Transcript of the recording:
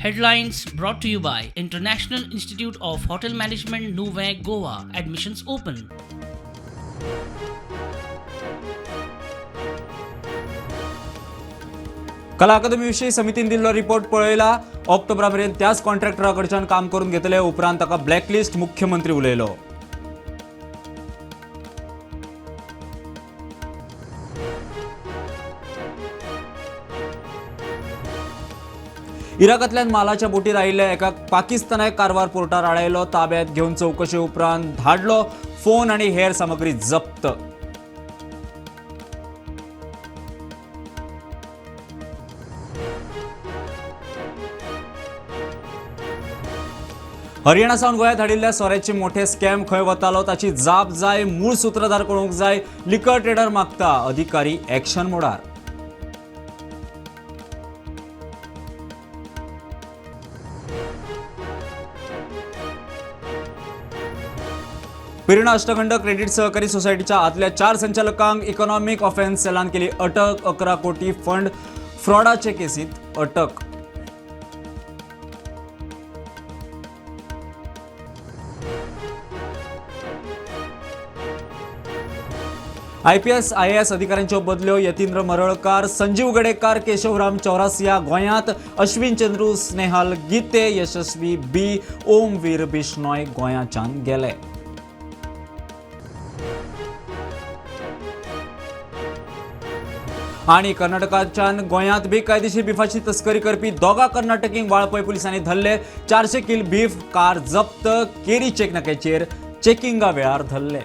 Headlines brought to you by International Institute of Hotel Management, Nuvei, Goa. Admissions open. कला अकादमीविषयी समितीन दिल्लो report पळयला. ऑक्टोबरापर्यंत त्याच कॉन्ट्रॅक्टराकडच्यान काम करून घेतले. उपरांत ताका ब्लॅकलिस्ट मुख्यमंत्री उलयलो. इराकांतल्यान मालाच्या बोटीर आयिल्ल्या एका पाकिस्तानाक कारवार पोर्टार आडयलो. ताब्यात घेवन चौकशे उपरांत धाडलो. फोन आनी हेर सामग्री जप्त. हरियाणा सावन गोंयांत हाडिल्ल्या सोऱ्याचे मोठे स्कॅम खंय वतालो ताची जाप जाय. मूळ सूत्रधार कळूंक जाय. लिकर ट्रेडर मागता. अधिकारी एक्शन मोडार. पेरणा अष्टखंड क्रेडिट सहकारी सोसायटीच्या आदल्या 4 संचालकांक इकॉनॉमिक ऑफेन्स सेलान केली अटक. 11 कोटी फंड फ्रॉडाचे केसीत अटक. IPS IAS अधिकाऱ्यांच्यो बदल्यो. यतींद्र मरळकार, संजीव गडेकार, केशवराम चौरासिया गोंयांत. अश्विन चंद्रू, स्नेहल गीते, यशस्वी B, ओमवीर बिश्नोय गोंयाच्यान गेले. आणि कर्नाटकाच्यान गोंयांत बेकायदेशीर बिफाची तस्करी करपी दोगा कर्नाटकींक वाळपय पुलिसांनी धरले. 400 किल बीफ कार जप्त. केरी चेक नाक्याचेर चेकिंगा वेळार धरले.